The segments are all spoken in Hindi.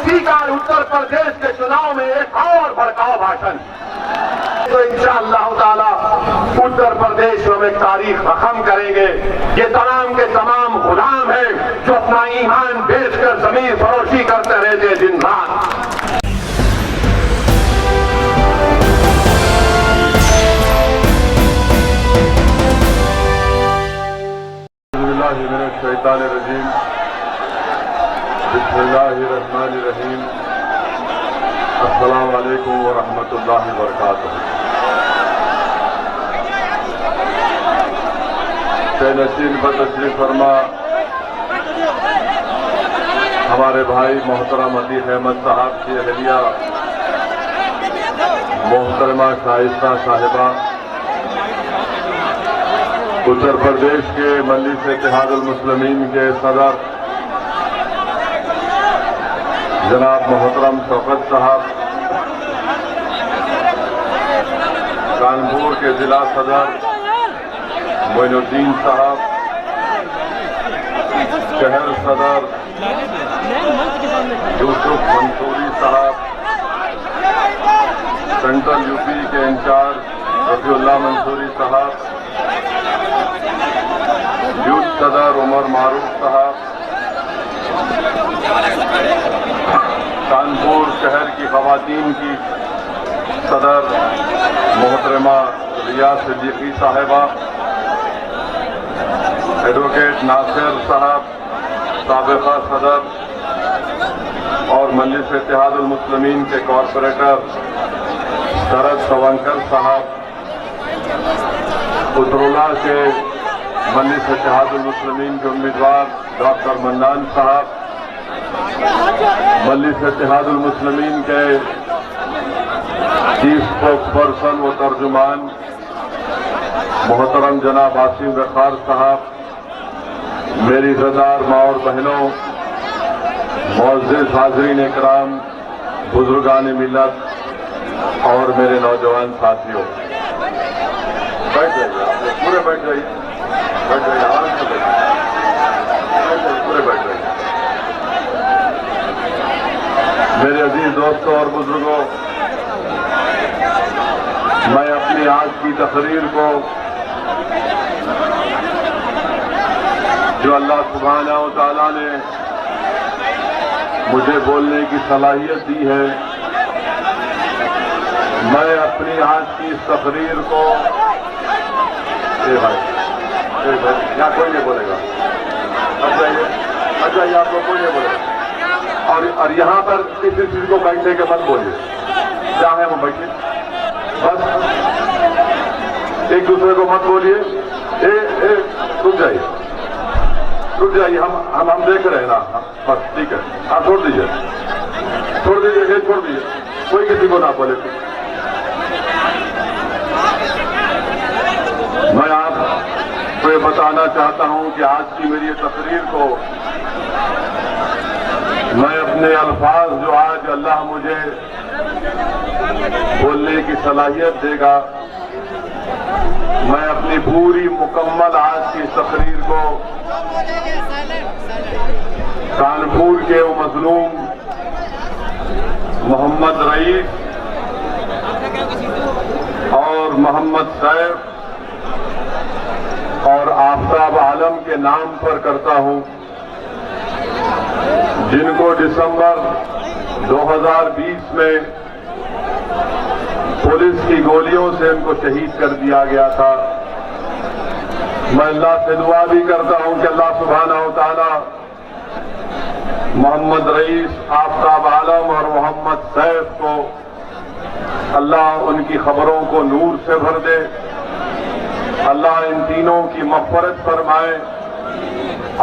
इसी का उत्तर प्रदेश के चुनाव में एक और भड़काऊ भाषण। तो इंशाअल्लाह ताला उत्तर प्रदेश में एक तारीख रकम करेंगे। ये तमाम के तमाम गुलाम हैं जो अपना ईमान बेचकर जमीन फरोशी करते रहते दिन रात। शैतानिर्रजीम बिस्मिल्लाहिर्रहमानिर्रहीम अस्सलामु अलैकुम व रहमतुल्लाहि व बरकातुहू। नशीन बतशरीफ फरमा हमारे भाई मोहतरम अतीक अहमद साहब की अहलिया मोहतरमा शाइस्ता साहिबा, उत्तर प्रदेश के मजलिस इत्तेहादुल मुस्लिमीन के सदर जनाब मोहतरम शौकत साहब, कानपुर के जिला सदर मोइनुद्दीन साहब, शहर सदर यूसुफ मंसूरी साहब, सेंट्रल यूपी के इंचार्ज रफीउल्लाह मंसूरी साहब, यूथ सदर उमर मारूफ साहब, कानपुर शहर की खवातीन की सदर मोहतरमा रियाज सिद्दीकी साहिबा, एडवोकेट नासिर साहब साबिका सदर और मजलिस इत्तेहादुल मुस्लिमीन के कॉरपोरेटर शरद सवंकर साहब, उत्तरोला के मजलिस इत्तेहादुल मुस्लिमीन के उम्मीदवार डॉक्टर मन्नान साहब, मजलिस इत्तेहादुल मुस्लिमीन के चीफ स्पोक्स पर्सन व तर्जुमान मोहतरम जनाब आसिम वक़ार साहब, मेरी इज़्ज़तदार माँ और बहनों, मुअज़्ज़िज़ हाज़रीन इकराम, बुजुर्गान मिल्लत और मेरे नौजवान साथियों, बैठ जाइए, पूरे बैठ जाइए, आराम से बैठिए, पूरे बैठ जाइए। मेरे अजीज दोस्तों और बुजुर्गों, मैं अपनी आज की तकरीर को जो अल्लाह सुब्हानहू व तआला ने मुझे बोलने की सलाहियत दी है, मैं अपनी आज की इस तकरीर को यहाँ कोई नहीं बोलेगा, अच्छा ये आप लोग कोई नहीं बोलेगा और यहाँ पर किसी चीज को बैठने के मत बोलिए, क्या है वो बैठिए, बस एक दूसरे को मत बोलिए। रुक जाइए, रुक जाइए, हम देख रहे हैं ना, बस ठीक है, आप छोड़ दीजिए, छोड़ दीजिए, छोड़ दीजिए, कोई किसी को ना बोले। मैं आपको ये बताना चाहता हूं कि आज की मेरी ये तकरीर को मैं अपने अल्फाज जो आज अल्लाह मुझे बोलने की सलाहियत देगा, मैं अपनी पूरी मुकम्मल आज की तकरीर को कानपुर के वो मजलूम मोहम्मद रईस और मोहम्मद सैफ और आफ्ताब आलम के नाम पर करता हूं, जिनको दिसंबर 2020 में पुलिस की गोलियों से उनको शहीद कर दिया गया था। मैं अल्लाह से दुआ भी करता हूं कि अल्लाह सुब्हानहू व तआला मोहम्मद रईस, आफ्ताब आलम और मोहम्मद सैफ को अल्लाह उनकी खबरों को नूर से भर दे, अल्लाह इन तीनों की मग़फ़िरत फरमाए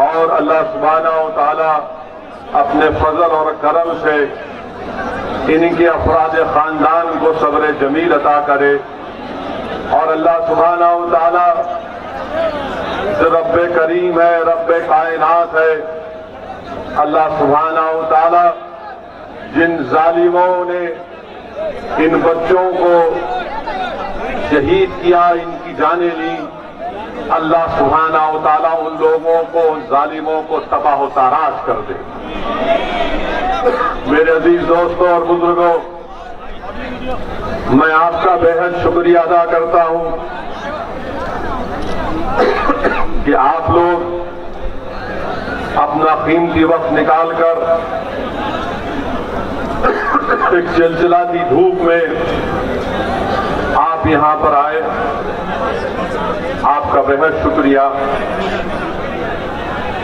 और अल्लाह सुब्हानहू व तआला अपने फजल और करम से इनके अफराद खानदान को सब्र जमील अता करे और अल्लाह सुब्हानहू व तआला जो रब्बे करीम है, रब्बे कायनात है, अल्लाह सुब्हानहू व तआला जिन जालिमों ने इन बच्चों को शहीद किया, इनकी जानें ली, अल्लाह सुब्हानहू व तआला उन लोगों को, उन जालिमों को तबाह व ताराश कर दे। मेरे अजीज दोस्तों और बुजुर्गों, मैं आपका बेहद शुक्रिया अदा करता हूं कि आप लोग अपना कीमती वक्त निकालकर एक चिलचिलाती धूप में आप यहां पर आए। आपका बेहद शुक्रिया।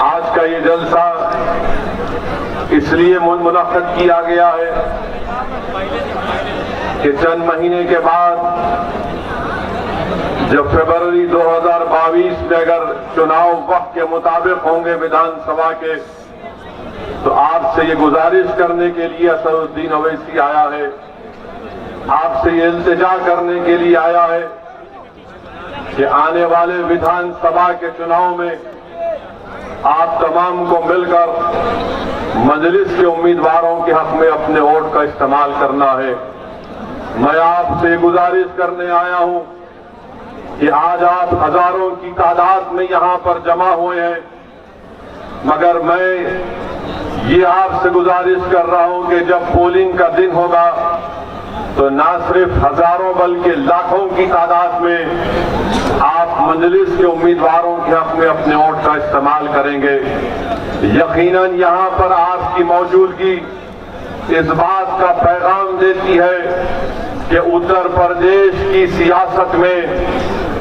आज का ये जलसा इसलिए मुनअक्किद किया गया है कि चंद महीने के बाद जब फरवरी 2022 में अगर चुनाव वक्त के मुताबिक होंगे विधानसभा के, तो आपसे ये गुजारिश करने के लिए असदुद्दीन ओवैसी आया है, आपसे ये इल्तिजा करने के लिए आया है कि आने वाले विधानसभा के चुनाव में आप तमाम को मिलकर मजलिस के उम्मीदवारों के हक में अपने वोट का इस्तेमाल करना है। मैं आपसे गुजारिश करने आया हूं कि आज आप हजारों की तादाद में यहां पर जमा हुए हैं, मगर मैं ये आपसे गुजारिश कर रहा हूं कि जब पोलिंग का दिन होगा तो ना सिर्फ हजारों बल्कि लाखों की तादाद में आप मजलिस के उम्मीदवारों के हक में अपने वोट का इस्तेमाल करेंगे। यकीनन यहां पर आपकी मौजूदगी इस बात का पैगाम देती है कि उत्तर प्रदेश की सियासत में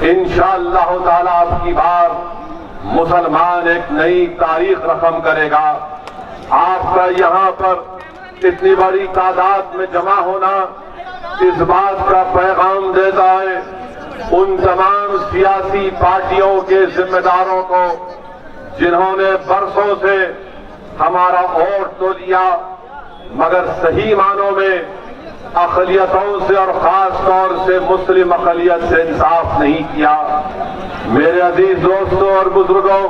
इंशाअल्लाह ताला आपकी बार मुसलमान एक नई तारीख रकम करेगा। आपका यहां पर इतनी बड़ी तादाद में जमा होना इस बात का पैगाम देता है उन तमाम सियासी पार्टियों के जिम्मेदारों को जिन्होंने बरसों से हमारा वोट तो दिया मगर सही मानों में अक़लियतों से और खास तौर से मुस्लिम अक़लियत से इंसाफ नहीं किया। मेरे अजीज दोस्तों और बुजुर्गों,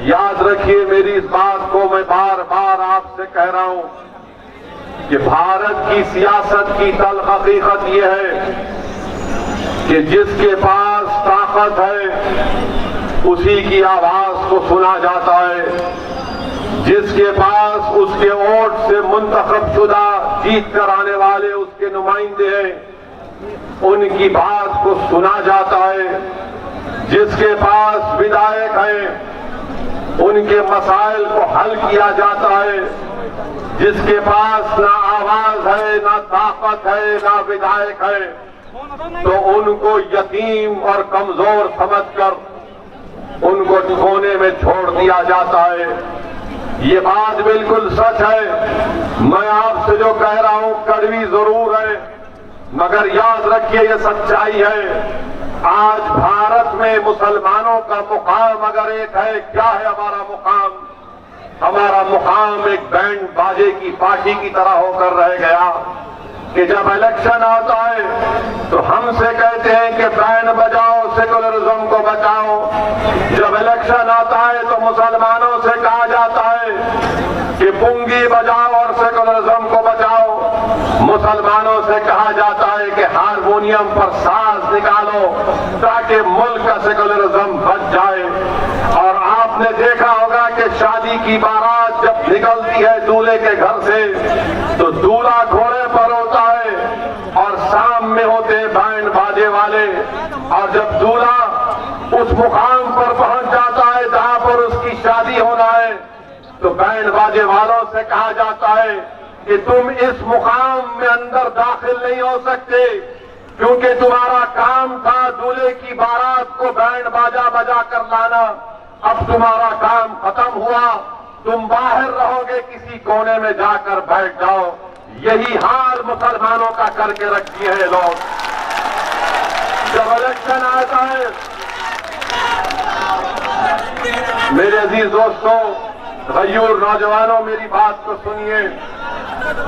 याद रखिए मेरी इस बात को मैं बार बार आपसे कह रहा हूं कि भारत की सियासत की तल्ख़ हकीकत यह है कि जिसके पास ताकत है उसी की आवाज को सुना जाता है, जिसके पास उसके वोट से मुंतखब शुदा जीत कर आने वाले उसके नुमाइंदे हैं उनकी बात को सुना जाता है, जिसके पास विधायक हैं उनके मसाइल को हल किया जाता है, जिसके पास ना आवाज है ना ताकत है ना विधायक है तो उनको यतीम और कमजोर समझकर उनको कोने में छोड़ दिया जाता है। ये बात बिल्कुल सच है। मैं आपसे जो कह रहा हूं कड़वी जरूर है मगर याद रखिए ये सच्चाई है। आज भारत में मुसलमानों का मुकाम अगर एक है, क्या है हमारा मुकाम? हमारा मुकाम एक बैंड बाजे की पार्टी की तरह होकर रह गया कि जब इलेक्शन आता है तो हमसे कहते हैं कि बैंड बजाओ, सेकुलरिज्म को बचाओ। जब इलेक्शन आता है तो मुसलमानों से कहा जाता है कि पुंगी बजाओ और सेकुलरिज्म को बचाओ। मुसलमानों से कहा जाता है कि हारमोनियम पर साज निकालो ताकि मुल्क का सेकुलरिज्म बच जाए। और आपने देखा होगा कि शादी की बारात जब निकलती है दूल्हे के घर से तो दूल्हा घोड़े पर होता है और शाम में होते हैं बैंड बाजे वाले। और जब दूल्हा उस मुकाम पर पहुंच जाता है जहां पर उसकी शादी होना है तो बैंड बाजे वालों से कहा जाता है कि तुम इस मुकाम में अंदर दाखिल नहीं हो सकते क्योंकि तुम्हारा काम था दूल्हे की बारात को बैंड बाजा बजा कर लाना। अब तुम्हारा काम खत्म हुआ, तुम बाहर रहोगे, किसी कोने में जाकर बैठ जाओ। यही हाल मुसलमानों का करके रख दिए हैं लोग। जब इलेक्शन आता है मेरे अजीज दोस्तों, गयूर नौजवानों, मेरी बात को सुनिए।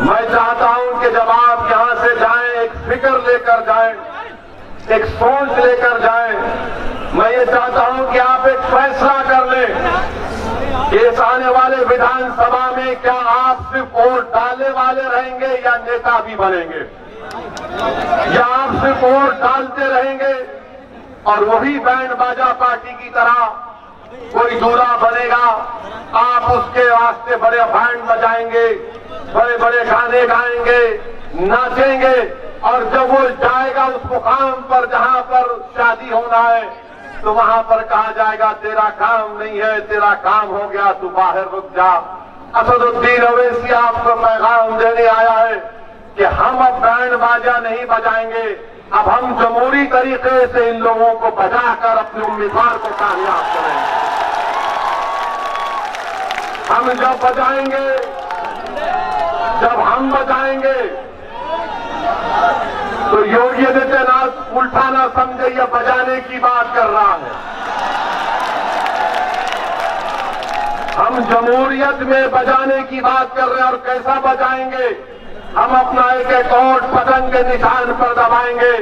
मैं चाहता हूं कि जब आप यहां से जाएं एक फिक्र लेकर जाएं, एक सोच लेकर जाएं। मैं ये चाहता हूं कि आप एक फैसला कर लें कि इस आने वाले विधानसभा में क्या आप सिर्फ वोट डालने वाले रहेंगे या नेता भी बनेंगे, या आप सिर्फ वोट डालते रहेंगे और वही बैंड बाजा पार्टी की तरह कोई दूल्हा बनेगा, आप उसके वास्ते बड़े बैंड बजाएंगे, बड़े बड़े गाने गाएंगे, नाचेंगे, और जब वो जाएगा उस मुकाम पर जहां पर शादी होना है, तो वहां पर कहा जाएगा तेरा काम नहीं है, तेरा काम हो गया, तू बाहर रुक जा। असदुद्दीन ओवैसी आपको पैगाम देने आया है कि हम अब बैंड बाजा नहीं बजाएंगे, अब हम जमहूरी तरीके से इन लोगों को बजाकर अपने उम्मीदवार को कामयाब करेंगे। हम जब बजाएंगे, जब हम बजाएंगे तो योगी आदित्यनाथ उल्टा ना समझे ये बजाने की बात कर रहा है। हम जमहूरियत में बजाने की बात कर रहे हैं, और कैसा बजाएंगे? हम अपना एक एक ओट पतंग के निशान पर दबाएंगे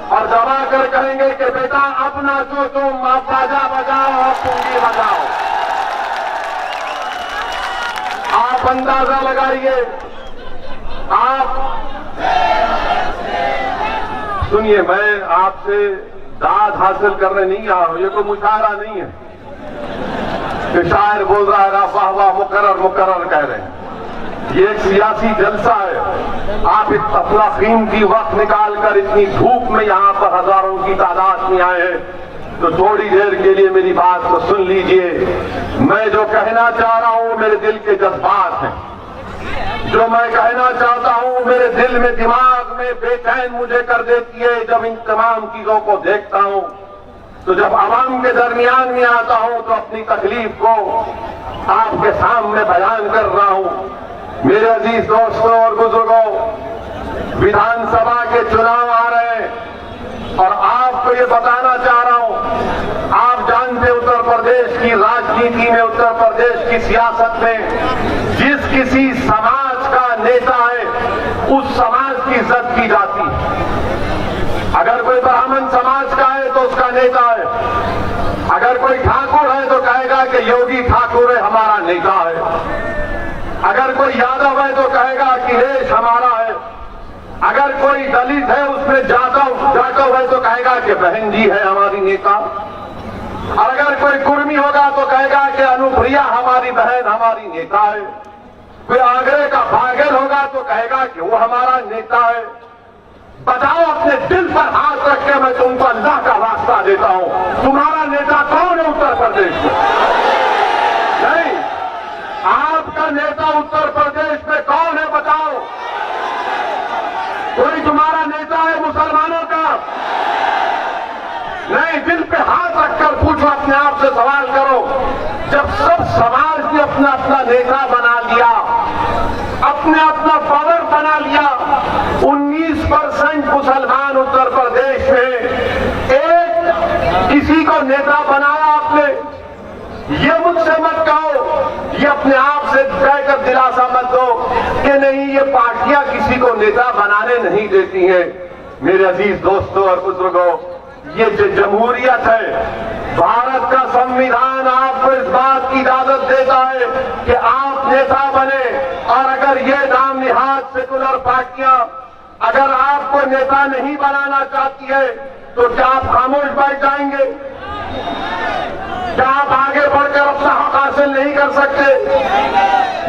और दबा कर कहेंगे कि बेटा अब नाचो तुम, अब बाजा बजाओ, अब पुंगी बजाओ। आप अंदाजा लगाइए। आप सुनिए, मैं आपसे दाद हासिल करने नहीं आया हूं, ये कोई मुशायरा नहीं है कि शायर बोल रहा है वाह वाह मुकर्रर मुकर्रर कह रहे हैं। ये एक सियासी जलसा है। आप अपना कीमती वक्त निकालकर इतनी धूप में यहाँ पर हजारों की तादाद में आए हैं, तो थोड़ी देर के लिए मेरी बात को सुन लीजिए। मैं जो कहना चाह रहा हूँ मेरे दिल के जज्बात हैं। जो मैं कहना चाहता हूँ मेरे दिल में, दिमाग में बेचैन मुझे कर देती है जब इन तमाम चीजों को देखता हूँ। तो जब आवाम के दरमियान में आता हूँ तो अपनी तकलीफ को आपके सामने बयान कर रहा हूँ। मेरे अजीज दोस्तों और बुजुर्गों, विधानसभा के चुनाव आ रहे हैं और आपको ये बताना चाह रहा हूँ, आप जानते उत्तर प्रदेश की राजनीति में, उत्तर प्रदेश की सियासत में जिस किसी समाज का नेता है उस समाज की इज्जत की जाती है। अगर कोई ब्राह्मण समाज का है तो उसका नेता है, अगर कोई ठाकुर है तो कहेगा कि योगी ठाकुर है हमारा नेता है, अगर कोई यादव है तो कहेगा अखिलेश हमारा है, अगर कोई दलित है उसमें जाटव है तो कहेगा कि बहन जी है हमारी नेता, और अगर कोई कुर्मी होगा तो कहेगा कि अनुप्रिया हमारी बहन हमारी नेता है, कोई आगरे का बागेल होगा तो कहेगा कि वो हमारा नेता है। बताओ, अपने दिल पर हाथ रख के मैं तुमको अल्लाह का वास्ता देता हूं, तुम्हारा नेता कौन है उत्तर प्रदेश में? नहीं, आपका नेता उत्तर प्रदेश में कौन है बताओ? कोई तुम्हारा नेता है मुसलमानों का? नहीं, दिल पे हाथ रखकर पूछो, अपने आप से सवाल करो। जब सब समाज ने अपना अपना नेता बना लिया, अपने अपना पावर बना लिया, 19% मुसलमान उत्तर प्रदेश में, एक किसी को नेता बनाया आपने। ये मुझसे मत कहो, ये अपने आप से कहकर दिलासा मत दो कि नहीं ये पार्टियां किसी को नेता बनाने नहीं देती हैं। मेरे अजीज दोस्तों और बुजुर्गों, ये जो जमहूरियत है, भारत का संविधान आपको इस बात की इजाजत देता है कि आप नेता बने, और अगर ये नाम निहाद सेकुलर पार्टियां अगर आपको नेता नहीं बनाना चाहती है तो क्या आप खामोश बैठ जाएंगे? क्या आप आगे बढ़कर अपना हक हासिल नहीं कर सकते?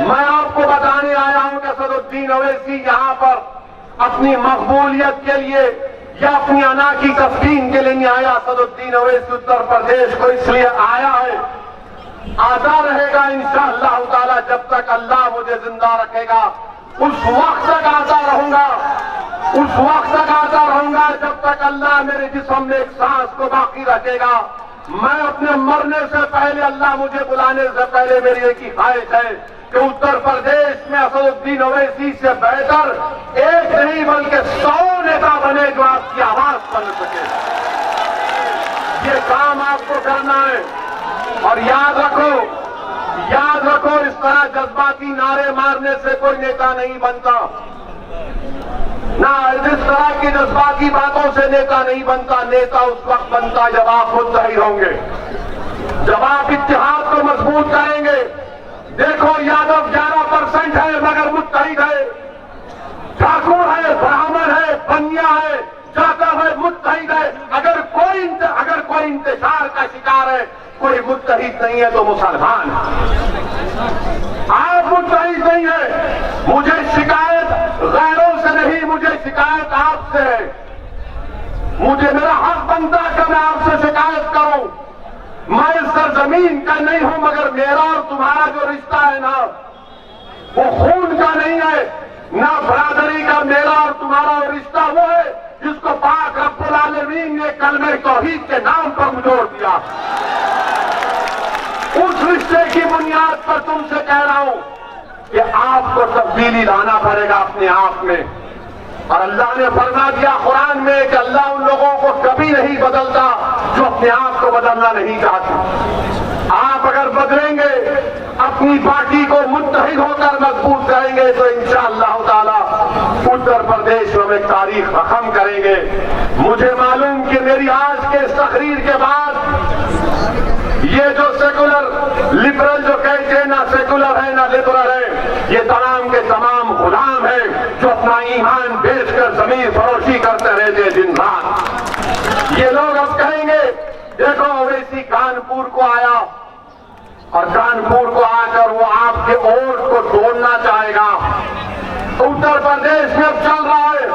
मैं आपको बताने आया हूं कि असदुद्दीन ओवैसी यहां पर अपनी मकबूलियत के लिए या अपनी अना की तस्कीन के लिए नहीं आया। असदुद्दीन ओवैसी उत्तर प्रदेश को इसलिए आया है, आता रहेगा इंशाअल्लाह ताला, जब तक अल्लाह मुझे जिंदा रखेगा उस वक्त तक आता रहूंगा, उस वक्त तक आता रहूंगा जब तक अल्लाह मेरे जिस्म में एक सांस को बाकी रखेगा। मैं अपने मरने से पहले, अल्लाह मुझे बुलाने से पहले, मेरी एक ही ख्वाहिश है कि उत्तर प्रदेश में असदुद्दीन ओवैसी से बेहतर एक नहीं बल्कि 100 नेता बने जो आपकी आवाज सुन सके। ये काम आपको करना है। और याद रखो, इस तरह जज्बाती नारे मारने से कोई नेता नहीं बनता, ना इस तरह की जज्बाती बातों से नेता नहीं बनता। नेता उस वक्त बनता जब आप मुत्तहिद होंगे, जब आप इत्तेहाद को मजबूत करेंगे। देखो, यादव 11% है मगर मुत्तहिद है, ठाकुर है, ब्राह्मण है, बनिया है, जाटव है, मुत्तहिद है। अगर कोई इंतशार का शिकार है कोई मुत्तहिद नहीं है तो मुसलमान है। आप मुत्तहिद नहीं है। मुझे शिकायत गैरों से नहीं, मुझे शिकायत आपसे है। मुझे मेरा हक बनता है कि मैं आपसे शिकायत करूं। मैं इस सरजमीन का नहीं हूं, मगर मेरा और तुम्हारा जो रिश्ता है ना, वो खून का नहीं है, ना बरादरी का। मेरा और तुम्हारा रिश्ता वो है जिसको पाक रब्बुल आलमीन ने कलमे तौहीद के नाम पर मुझोड़ दिया। उस रिश्ते की बुनियाद पर तुमसे कह रहा हूं कि आपको तब्दीली लाना पड़ेगा अपने आप में। और अल्लाह ने फरमा दिया कुरान में कि अल्लाह उन लोगों को कभी नहीं बदलता जो अपने आप को बदलना नहीं चाहते। आप अगर बदलेंगे, अपनी पार्टी को मुत्तहिद होकर मजबूत करेंगे, तो इंशाअल्लाह ताला उत्तर प्रदेश में एक तारीख रकम करेंगे। मुझे मालूम कि मेरी आज के इस तकरीर के बाद ये जो सेकुलर लिबरल जो कहते हैं, ना सेकुलर है ना लिबरल है, ये तमाम के तमाम गुलाम है जो अपना ईमान बेचकर जमीन फरोशी करते रहते दिन रात। ये लोग अब कहेंगे देखो ओवैसी कानपुर को आया और कानपुर को आकर वो आपके वोट को तोड़ना चाहेगा। उत्तर प्रदेश में अब चल रहा है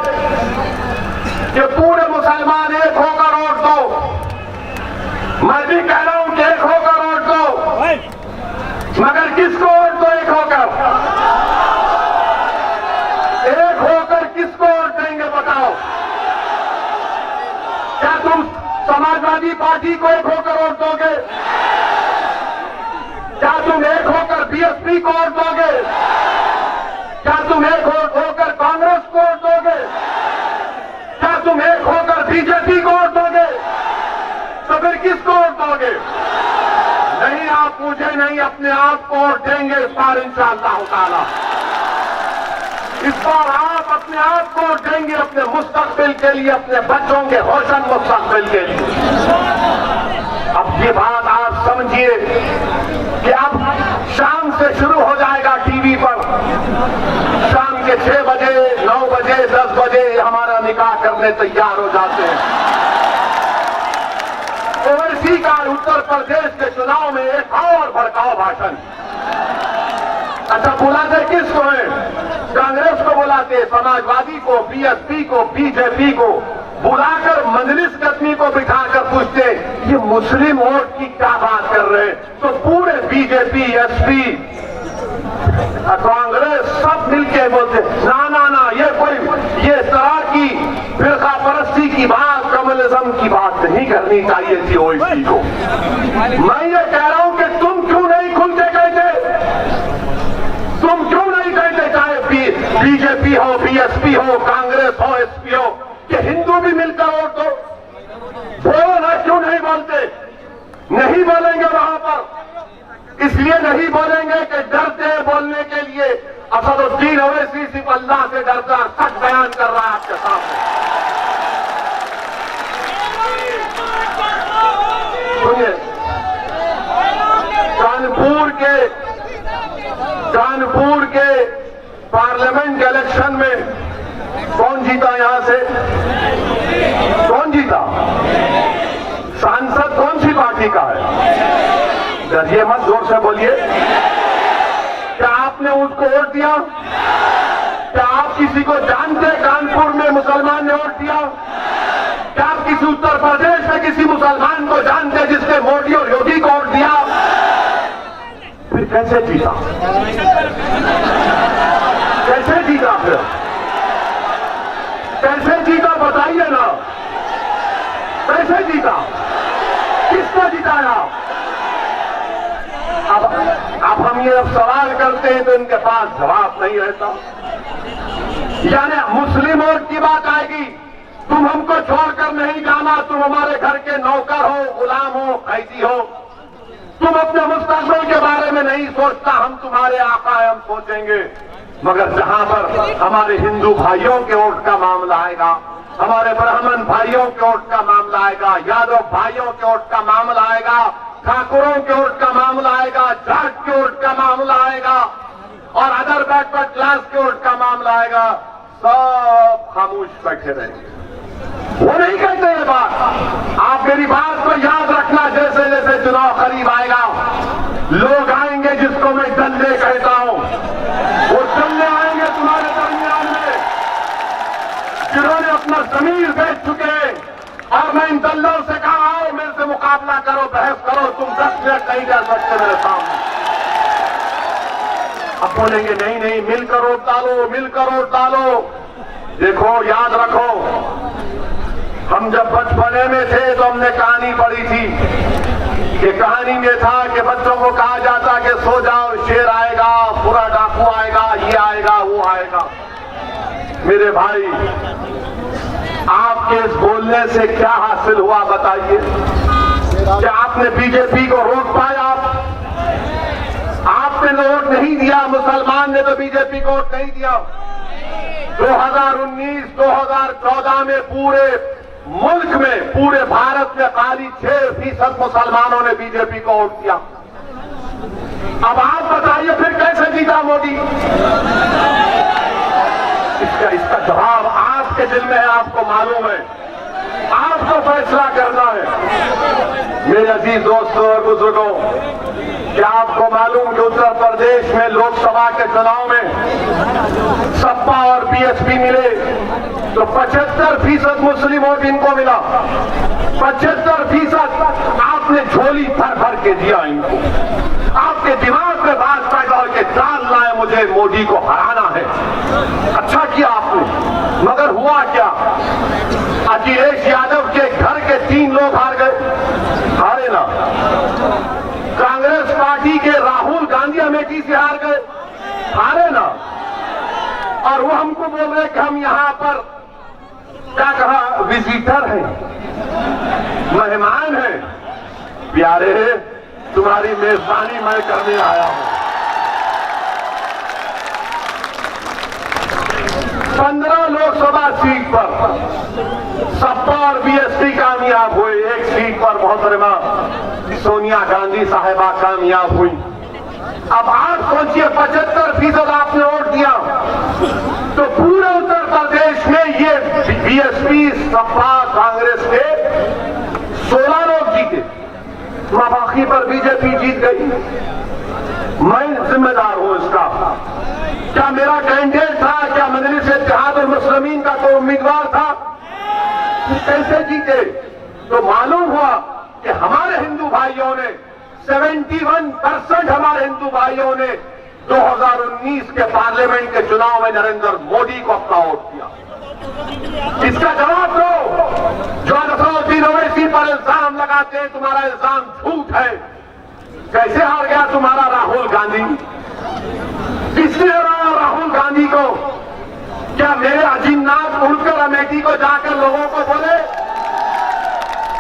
कि पूरे मुसलमान एक होकर वोट दो। मैं भी कह रहा हूं कि एक होकर वोट दो, मगर किसको वोट दो? एक होकर, एक होकर किसको वोट देंगे बताओ? क्या तुम समाजवादी पार्टी को एक होकर वोट दोगे? क्या तुम एक होकर बीएसपी को वोट दोगे? क्या तुम एक होकर कांग्रेस को वोट दोगे? क्या तुम एक होकर बीजेपी को वोट दोगे? तो फिर किसको वोट दोगे? नहीं, आप मुझे नहीं, अपने आप को वोट देंगे इस बार इंशाअल्लाह ताला। इस बार आप अपने आप को वोट देंगे अपने मुस्तकबिल के लिए, अपने बच्चों के रोशन मुस्तकबिल के लिए। अब ये बात आप समझिए कि अब शाम से शुरू हो जाएगा टीवी पर, शाम के 6 बजे 9 बजे 10 बजे हमारा निकाह करने तैयार हो जाते हैं। ओवैसी का उत्तर प्रदेश के चुनाव में एक और भड़काऊ भाषण। अच्छा, बुलाते किसको है? कांग्रेस को बुलाते, समाजवादी को, बीएसपी को, बीजेपी को बुलाकर मजलिस कदमी को बिठाकर पूछते ये मुस्लिम वोट की क्या बात कर रहे हैं? तो पूरे बीजेपी, एसपी, कांग्रेस सब मिलके बोलते ना ना ना, ये तरह की फिरका परस्ती की बात, कम्युनिज्म की बात नहीं करनी चाहिए थी ओवैसी को। मैं ये कह रहा हूं कि तुम क्यों नहीं खुल के कहते? तुम क्यों नहीं कहते, चाहे बीजेपी हो, बीएसपी हो, कांग्रेस हो, एसपी हो, कि हिंदू भी मिलकर वोट दो? बोलो ना, क्यों नहीं बोलते? नहीं बोलेंगे वहां पर, इसलिए नहीं बोलेंगे कि डरते हैं बोलने के लिए। असदुद्दीन ओवैसी सिर्फ अल्लाह से डरता, सच बयान कर रहा है आपके सामने। सुनिए, कानपुर के पार्लियामेंट के इलेक्शन में कौन जीता? यहां से कौन जीता? सांसद कौन सी पार्टी का है? डरिए मत, जोर से बोलिए। क्या आपने उसको वोट दिया? क्या आप किसी को जानते? कानपुर में मुसलमान ने वोट दिया? क्या आप किसी उत्तर प्रदेश में किसी मुसलमान को जानते जिसने मोदी और योगी को वोट दिया? फिर कैसे जीता? कैसे जीता? फिर कैसे जीता बताइए ना, कैसे जीता? किसने जिताया? अब हम ये सवाल करते हैं तो इनके पास जवाब नहीं रहता। यानी मुस्लिम वोट की बात आएगी, तुम हमको छोड़कर नहीं जाना, तुम हमारे घर के नौकर हो, गुलाम हो, कैदी हो, तुम अपने मुस्तकबिल के बारे में नहीं सोचता, हम तुम्हारे आका हैं, हम सोचेंगे। मगर जहां पर हमारे हिंदू भाइयों के वोट का मामला आएगा, हमारे ब्राह्मण भाइयों के वोट का मामला आएगा, यादव भाइयों के वोट का मामला आएगा, ठाकुरों के वोट का मामला आएगा, जाट के वोट का मामला आएगा और अदर बैकवर्ड क्लास के वोट का मामला आएगा, सब खामोश बैठे रहेंगे। वो नहीं कहते ये बात। आप मेरी बात को याद रखना, जैसे जैसे चुनाव करीब आएगा लोग आएंगे जिसको मैं दल्ले कहता हूं, वो दल्ले आएंगे तुम्हारे दरमियान में जिन्होंने अपना जमीर बेच चुके हैं। और मैं इन दल्लों से कहा आओ मेरे से मुकाबला करो, बहस करो, तुम 10 मिनट नहीं कर सकते मेरे सामने। अब बोलेंगे नहीं नहीं मिलकर वोट डालो, मिलकर वोट डालो। देखो याद रखो, हम जब बचपने में थे तो हमने कहानी पढ़ी थी कि कहानी में था कि बच्चों को कहा जाता कि सो जाओ, शेर आएगा, पूरा डाकू आएगा, ये आएगा, वो आएगा। मेरे भाई, आपके इस बोलने से क्या हासिल हुआ बताइए? क्या आपने बीजेपी को रोक पाया? आपने वोट नहीं दिया, मुसलमान ने तो बीजेपी को वोट नहीं दिया। 2019-2014 में पूरे मुल्क में, पूरे भारत में खाली 6% मुसलमानों ने बीजेपी को वोट दिया। अब आप बताइए फिर कैसे जीता मोदी? इसका जवाब आपके दिल में है, आपको मालूम है, आपको फैसला करना है। मेरे अजीज दोस्तों और बुजुर्गों, क्या आपको मालूम कि उत्तर प्रदेश में लोकसभा के चुनाव में सपा और बीएसपी मिले तो 75% मुस्लिम वोट इनको मिला। 75% आपने झोली भर भर के दिया इनको। आपके दिमाग में बात पैदा हो के डाल लाए मुझे मोदी को हराना है। अच्छा किया आपने, मगर हुआ क्या? अखिलेश यादव के घर के 3 लोग हार गए, हारे ना। कांग्रेस पार्टी के राहुल गांधी अमेठी से हार गए, हारे ना। और वो हमको बोल रहे कि हम यहां पर क्या कहा, विजिटर हैं, मेहमान हैं। प्यारे, तुम्हारी मेजबानी मैं करने आया हूं। 15 लोकसभा सीट पर सपा और बीएसपी कामयाब हुए। एक सीट पर मोहतरमा सोनिया गांधी साहिबा कामयाब हुई। अब आप सोचिए 75% आपने वोट दिया तो पूरे उत्तर प्रदेश में ये बीएसपी, सपा, कांग्रेस के 16 लोग जीते, बाकी पर बीजेपी जीत गई। मैं जिम्मेदार हूं इसका। क्या मेरा कैंडिडेट था? क्या मजलिस इत्तेहादुल मुस्लिमीन का कोई उम्मीदवार था? कैसे जीते? तो मालूम हुआ कि हमारे हिंदू भाइयों ने 71% हमारे हिंदू भाइयों ने 2019 के पार्लियामेंट के चुनाव में नरेंद्र मोदी को अपना वोट दिया। इसका जवाब दो। जो असदुद्दीन ओवैसी पर इल्जाम लगाते हैं, तुम्हारा इल्जाम झूठ है। कैसे हार गया तुम्हारा राहुल गांधी? किसने हराया राहुल गांधी को? क्या मेरे अजीमनाथ उड़कर अमेठी को जाकर लोगों को बोले?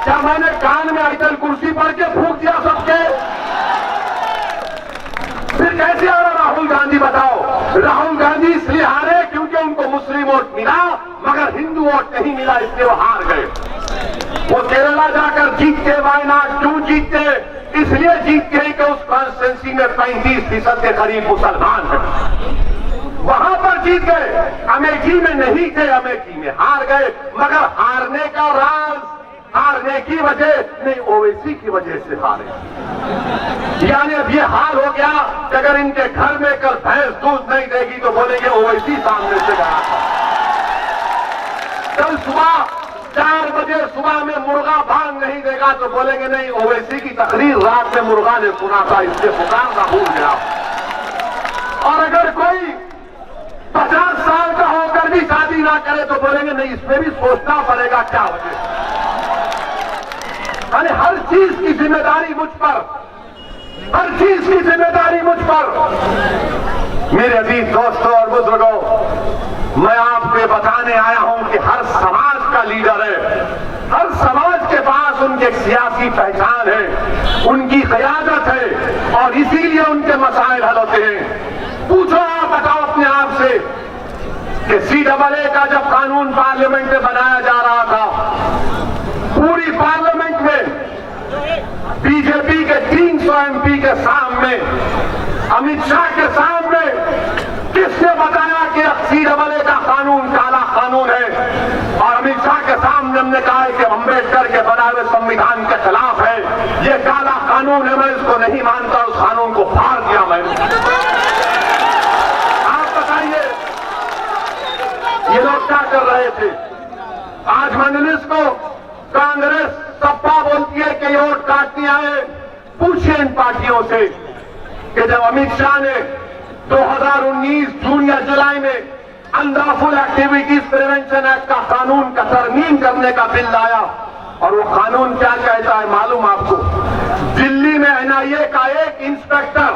क्या मैंने कान में आयतल कुर्सी पढ़ के फूंक दिया सबके? फिर कैसे हारा राहुल गांधी बताओ? राहुल गांधी इसलिए हारे क्योंकि उनको मुस्लिम वोट मिला मगर हिंदू वोट नहीं मिला, इसलिए वो हार गए। वो केरला जाकर जीतते, वायनाड क्यों जीतते? इसलिए जीतते हैं कि उस कॉन्स्टिट्यूंसी में 35% के करीब मुसलमान हैं, वहां पर जीत गए। अमेठी में नहीं थे, अमेठी में हार गए। मगर हारने का राज, हारने की वजह नहीं, ओवैसी की वजह से हारे। यानी अब ये हाल हो गया कि अगर इनके घर में कल भैंस दूध नहीं देगी तो बोलेंगे ओवैसी सामने से गया था। कल सुबह 4 बजे सुबह में मुर्गा भांग नहीं देगा तो बोलेंगे नहीं, ओवैसी की तकरीर रात में मुर्गा ने सुना था, इससे पुकारना भूल गया। और अगर कोई 50 साल का होकर भी शादी ना करे तो बोलेंगे नहीं, इसमें भी सोचना पड़ेगा क्या वजह। यानी हर चीज की जिम्मेदारी मुझ पर, हर चीज की जिम्मेदारी मुझ पर। मेरे अजीज दोस्तों और बुजुर्गों, मैं आपको बताने आया हूं कि हर समाज का लीडर है, हर समाज के पास उनकी एक सियासी पहचान है, उनकी क़यादत है और इसीलिए उनके मसाइल हल होते हैं। पूछो, आप बताओ अपने आप से कि CAA का जब कानून पार्लियामेंट में बनाया जा रहा था, पूरी पार्लियामेंट में बीजेपी के 300 MP के सामने, अमित शाह के सामने किसने बताया कि CAA का कानून काला कानून है? और अमित शाह के सामने हमने हमने कहा है कि अम्बेडकर के बनाए हुए संविधान के खिलाफ है, ये काला कानून है, मैं इसको नहीं मानता, उस कानून को फाड़ दिया मैंने। आप बताइए ये लोग क्या कर रहे थे? आज मजलिस को कांग्रेस सपा बोलती है कि ये वोट काटने आए। पूछिए इन पार्टियों से कि जब अमित शाह ने 2019 जून या जुलाई में अनलॉफुल एक्टिविटीज प्रिवेंशन एक्ट का कानून का तरमीम करने का बिल लाया, और वो कानून क्या कहता है मालूम आपको? दिल्ली में एनआईए का एक इंस्पेक्टर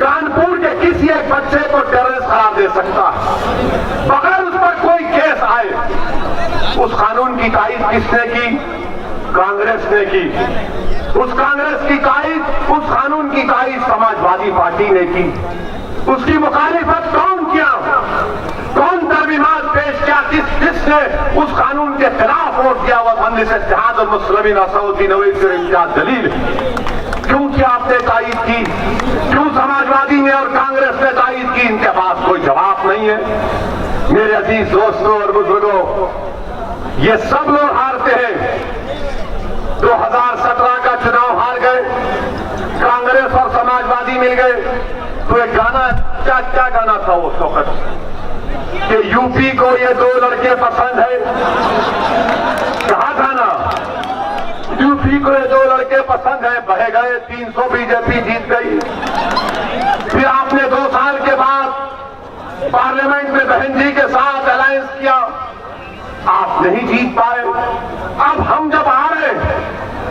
कानपुर के किसी एक बच्चे को टेररिस्ट करार दे सकता है बगैर उस पर कोई केस आए। उस कानून की तारीफ किसने की? कांग्रेस ने की। उस कांग्रेस की तारीफ, उस कानून की तारीफ समाजवादी पार्टी ने की। उसकी मुखालिफत कौन किया? कौन तरमीमात पेश किया? किसने उस कानून के खिलाफ वोट दिया? वह मजलिस इत्तेहाद और मुस्लिमीन असदुद्दीन ओवैसी और इम्तियाज जलील। क्यों किया आपने तारीफ की? क्यों समाजवादी ने और कांग्रेस ने तारीफ की? इनके पास कोई जवाब नहीं है। मेरे अजीज दोस्तों और बुजुर्गों, ये सब लोग हारते हैं। 2017 का चुनाव हार गए, कांग्रेस और समाजवादी मिल गए। तो एक गाना, क्या गाना था उस वक्त कि यूपी को ये दो लड़के पसंद है? कहा था ना, यूपी को ये दो लड़के पसंद है। बह गए 300, बीजेपी जीत गई। फिर आपने 2 साल के बाद पार्लियामेंट में बहन जी के साथ अलायंस किया, आप नहीं जीत पाए। अब हम जब आ रहे,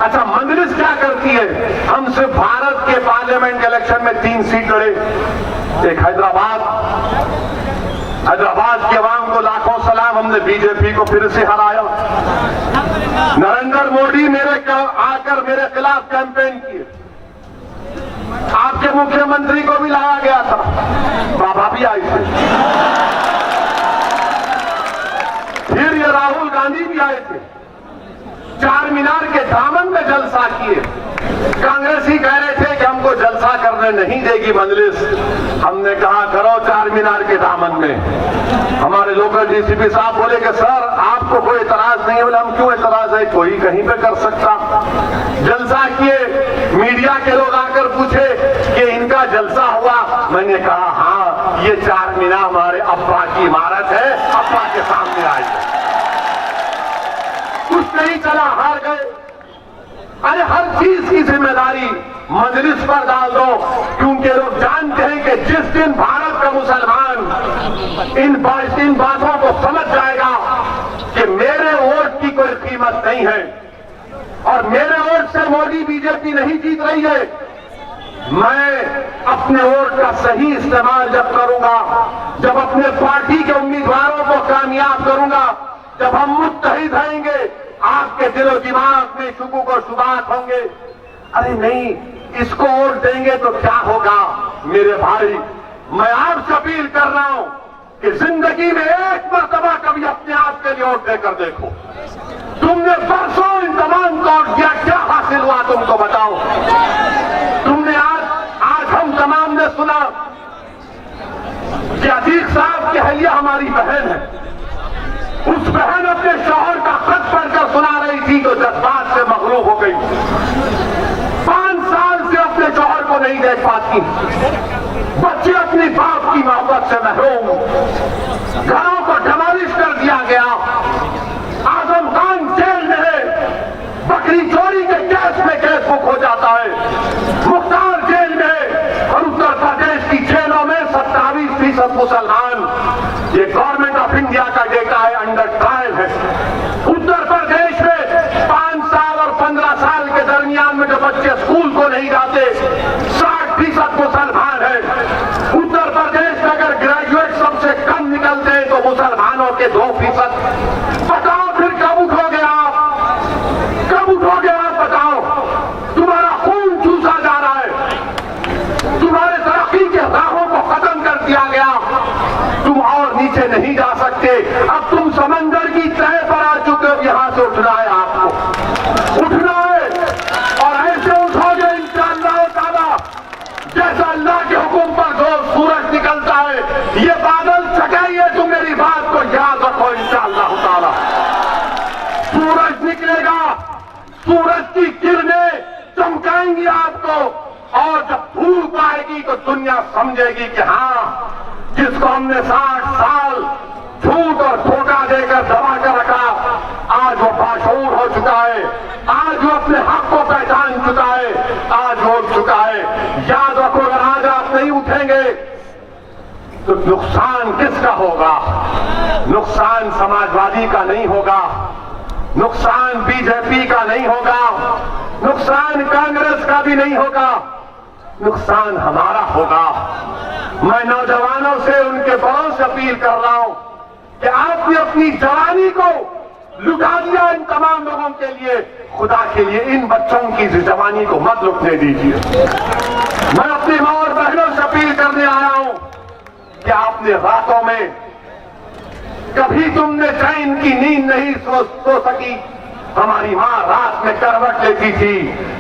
अच्छा मजलिस क्या करती है? हम सिर्फ भारत के पार्लियामेंट इलेक्शन में 3 सीट लड़े। एक हैदराबाद के अवाम को लाखों सलाम, हमने बीजेपी को फिर से हराया। नरेंद्र मोदी आकर मेरे खिलाफ कैंपेन किए। आपके मुख्यमंत्री को भी लाया गया था, बाबा भी आए थे। फिर ये राहुल गांधी भी आए थे, चार मीनार के दामन में जलसा किए। कांग्रेसी कह रहे थे कि हमको जलसा करने नहीं देगी मजलिस। हमने कहा करो चार मीनार के दामन में। हमारे लोकल डीसीपी साहब बोले कि सर आपको कोई एतराज नहीं है। बोले हम क्यों एतराज है, कोई कहीं पे कर सकता। जलसा किए, मीडिया के लोग आकर पूछे कि इनका जलसा हुआ। मैंने कहा हाँ, ये चार मीनार हमारे अब्बा की इमारत है, अब्बा के सामने आई है। कुछ नहीं चला, हार गए। अरे हर चीज की जिम्मेदारी मजलिस पर डाल दो, क्योंकि लोग जानते हैं कि जिस दिन भारत का मुसलमान इन बातों को समझ जाएगा कि मेरे वोट की कोई कीमत नहीं है और मेरे वोट से मोदी बीजेपी नहीं जीत रही है, मैं अपने वोट का सही इस्तेमाल जब करूंगा, जब अपने पार्टी के उम्मीदवारों को कामयाब करूंगा, जब हम मुत्तहिद रहेंगे, आपके दिलो दिमाग में शुबू को शुबात होंगे। अरे नहीं, इसको वोट देंगे तो क्या होगा? मेरे भाई, मैं आपसे अपील कर रहा हूं कि जिंदगी में एक मर्तबा कभी अपने आप के लिए वोट देकर देखो। तुमने बरसों इंतजाम कर दिया, क्या हासिल हुआ तुमको बताओ? तुमने आज हम तमाम ने सुना कि अतीक साहब की अहलिया हमारी बहन है। उस बहन अपने शौहर का खत पढ़कर सुना रही थी तो जज्बात से मगरूब हो गई। 5 साल से अपने शौहर को नहीं देख पाती, बच्चे अपनी बाप की मोहब्बत से महरूम, घरों को डिमोलिश कर दिया गया। आजम खान जेल में है, बकरी चोरी के केस में केस बुक हो जाता है। मुख्तार जेल में है और उत्तर प्रदेश की जेलों में 27% मुसलमान, ये गवर्नमेंट ऑफ इंडिया का डेटा है, अंडर ट्रायल है। उत्तर प्रदेश में 5 साल और 15 साल के दरमियान में जो बच्चे स्कूल को नहीं जाते, 60% मुसलमान है। उत्तर प्रदेश में अगर ग्रेजुएट सबसे कम निकलते हैं तो मुसलमानों के 2%। बताओ फिर कब उठोगे आप? कब उठोगे आप? बताओ, तुम्हारा खून चूसा जा रहा है, तुम्हारे तरक्की के राहों को खत्म कर दिया गया, तुम और नीचे नहीं जा सकते। अब तुम समंदर की तह पर आ चुके हो, यहां से उठना है आपको, उठना है। और ऐसे उठोगे इंशाअल्लाह ताला, जैसा अल्लाह के हुक्म पर रोज सूरज निकलता है, ये बादल छटाइए। तुम मेरी बात को याद रखो इंशाअल्लाह ताला। आएगी तो दुनिया समझेगी कि हाँ, जिसको हमने 60 साल झूठ और धोखा देकर दबा कर रखा, आज वो बाशऊर हो चुका है, आज वो अपने हक को पहचान चुका है, आज वो उठ चुका है। याद रखो, अगर आज आप नहीं उठेंगे तो नुकसान किसका होगा? नुकसान समाजवादी का नहीं होगा, नुकसान बीजेपी का नहीं होगा, नुकसान कांग्रेस का भी नहीं होगा, नुकसान हमारा होगा। मैं नौजवानों से, उनके बड़ों से अपील कर रहा हूं कि आपने अपनी जवानी को लुटा दिया इन तमाम लोगों के लिए, खुदा के लिए इन बच्चों की जवानी को मत लुटने दीजिए। मैं अपनी मां और बहनों से अपील करने आया हूं कि आपने रातों में कभी तुमने चैन की नींद नहीं सो सकी। हमारी मां रात में करवट लेती थी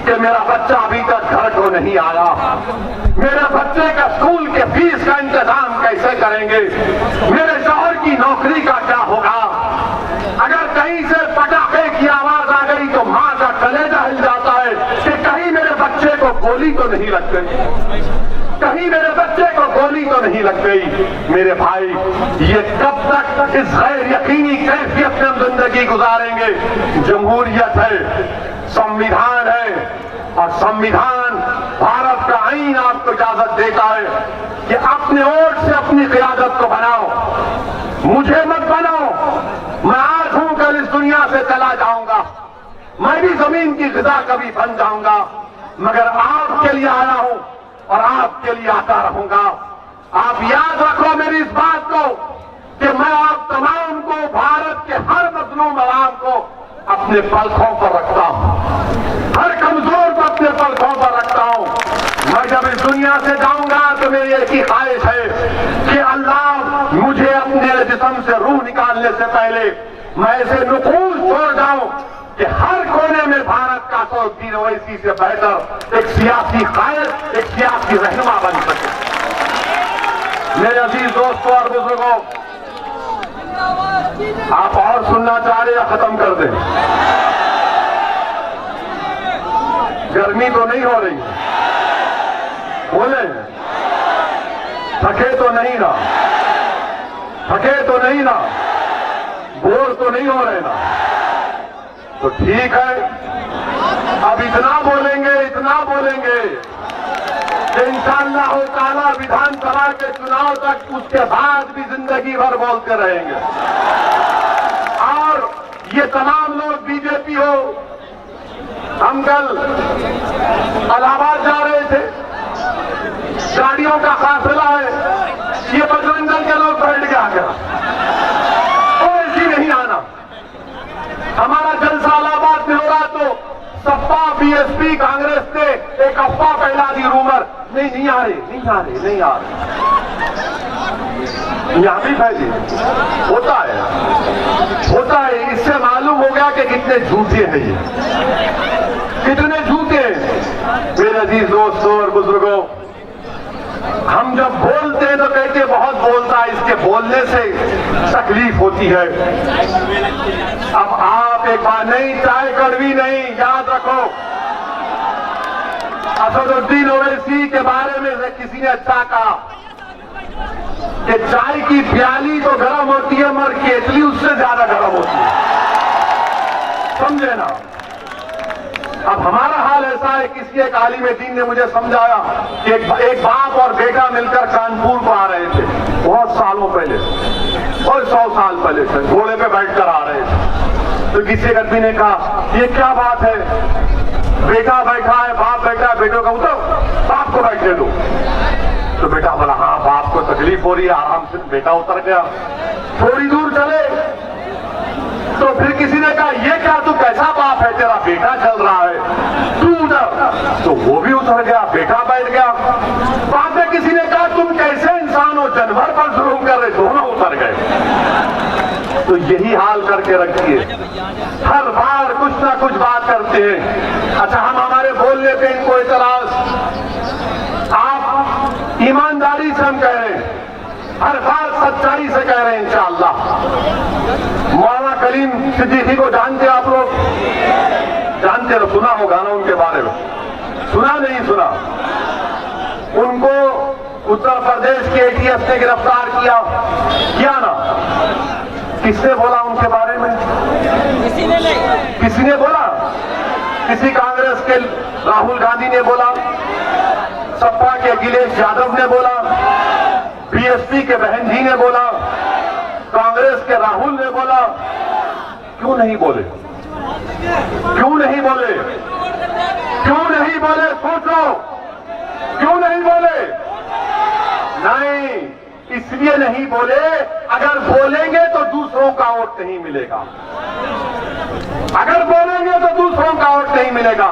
कि मेरा बच्चा अभी तक घर को नहीं आया, मेरे बच्चे का स्कूल के फीस का इंतजाम कैसे करेंगे, मेरे शौहर की नौकरी का क्या होगा। अगर कहीं से पटाखे की आवाज आ गई तो मां का कलेजा हिल जाता है कि कहीं मेरे बच्चे को गोली तो नहीं लग गई, कहीं मेरे बच्चे को गोली तो नहीं लग गई। मेरे भाई, ये कब तक इस गैर यकीनी कैफियत में हम जिंदगी गुजारेंगे? जमहूरियत है, संविधान है, और संविधान भारत का आईन आपको इजाजत देता है कि अपने वोट से अपनी क़यादत को बनाओ, मुझे मत बनाओ। मैं आज हूं, कल इस दुनिया से चला जाऊंगा, मैं भी जमीन की ग़िज़ा कभी बन जाऊंगा, मगर आपके लिए आया हूं और आपके लिए आता रहूंगा। आप याद रखो मेरी इस बात को कि मैं आप तमाम को, भारत के हर मजलूम अवाम को अपने पलकों पर रखता हूं, हर कमजोर को अपने पलकों पर रखता हूं। मैं जब इस दुनिया से जाऊंगा तो मेरी एक ही ख्वाहिश है कि अल्लाह मुझे अपने जिस्म से रूह निकालने से पहले मैं ऐसे नुकूल छोड़ जाऊं कि हर कोने में भारत का 100 ओवैसी से बेहतर एक सियासी कायद, एक सियासी रहनुमा बन सके। मेरे अजीज दोस्तों और बुजुर्गों, आप और सुनना चाह रहे या खत्म कर दें? गर्मी तो नहीं हो रही? बोले, थके तो नहीं ना? थके तो नहीं ना? बोर तो नहीं हो रहे ना? तो ठीक है, अब इतना बोलेंगे कि इंशाअल्लाह ताला विधानसभा के चुनाव तक, उसके बाद भी जिंदगी भर बोलते रहेंगे। और ये तमाम लोग बीजेपी हो, हम कल इलाहाबाद जा रहे थे, गाड़ियों का काफिला है, ये बजरंग दल के लोग बैठ के आ गया, कोई नहीं आना। हमारा जलसा इलाहाबाद में हो रहा तो सपा, बीएसपी, कांग्रेस ने एक अफवाह फैला दी, रूमर, नहीं आ रहे। यहां भी फैली, होता है। इससे मालूम हो गया कि कितने झूठे हैं ये, कितने झूठे हैं। मेरे अजीज दोस्तों और बुजुर्गों, हम जब बोलते हैं तो कहते बहुत बोलता है, इसके बोलने से तकलीफ होती है। अब आप एक बार, नहीं चाय कड़वी नहीं, याद रखो, असदुद्दीन ओवैसी के बारे में किसी ने अच्छा कहा कि चाय की प्याली तो गर्म होती है मगर केतली उससे ज्यादा गर्म होती है, समझे ना? अब हमारा हाल ऐसा है, किसी एक आलिम दीन ने मुझे समझाया कि एक बाप और बेटा मिलकर कानपुर को आ रहे थे, बहुत सालों पहले, और 100 साल पहले से घोड़े पे बैठकर आ रहे थे। तो किसी एक आदमी ने कहा, ये क्या बात है, बेटा बैठा है, बाप बैठा है, बेटों का उठो, बाप को बैठने दो। तो बेटा बोला, हाँ बाप को तकलीफ हो रही है, आराम से। बेटा उतर गया, थोड़ी दूर चले तो फिर किसी ने कहा, ये क्या तू कैसा बाप है, तेरा बेटा चल रहा है, तू उतर। तो वो भी उतर गया, बेटा बैठ गया। बाद में किसी ने कहा, तुम कैसे इंसान हो, जानवर पर जुल्म कर रहे, दोनों उतर गए। तो यही हाल करके रखिए, हर बार कुछ ना कुछ बात करते हैं। अच्छा, हम हमारे बोलने पे इनको इतराज, आप ईमानदारी से हम कह रहे हैं, हर बात सच्चाई से कह रहे हैं इंशाअल्लाह। मौलाना कलीम सिद्दीकी को जानते आप लोग? जानते हो, सुना होगा ना उनके बारे में? सुना नहीं सुना? उनको उत्तर प्रदेश के एटीएस ने गिरफ्तार किया ना? किसने बोला उनके बारे में? किसी ने बोला? किसी कांग्रेस के राहुल गांधी ने बोला? सपा के अखिलेश यादव ने बोला? बीएसपी के बहन जी ने बोला? कांग्रेस के राहुल ने बोला? क्यों नहीं बोले? क्यों नहीं बोले? क्यों नहीं बोले? सोचो, क्यों नहीं बोले? नहीं, इसलिए नहीं बोले, अगर बोलेंगे तो दूसरों का वोट नहीं मिलेगा। अगर बोलेंगे तो दूसरों का वोट नहीं मिलेगा।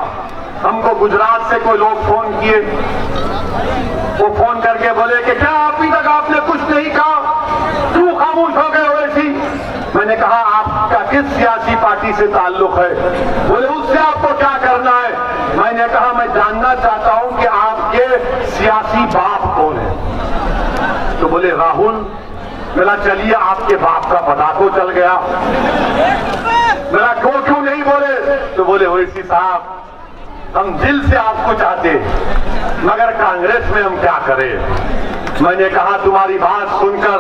हमको गुजरात से कोई लोग फोन किए, वो फोन करके बोले कि क्या अभी तक आपने कुछ नहीं कहा, क्यों खामोश हो गए वैसी? मैंने कहा आपका किस सियासी पार्टी से ताल्लुक है? बोले उससे आपको क्या करना है? मैंने कहा मैं जानना चाहता हूं कि आपके सियासी बाप कौन है? तो बोले राहुल। मेरा चलिए आपके बाप का पता तो चल गया। मेरा क्यों नहीं बोले? तो बोले ओवैसी साहब, हम दिल से आपको चाहते, मगर कांग्रेस में हम क्या करें? मैंने कहा तुम्हारी बात सुनकर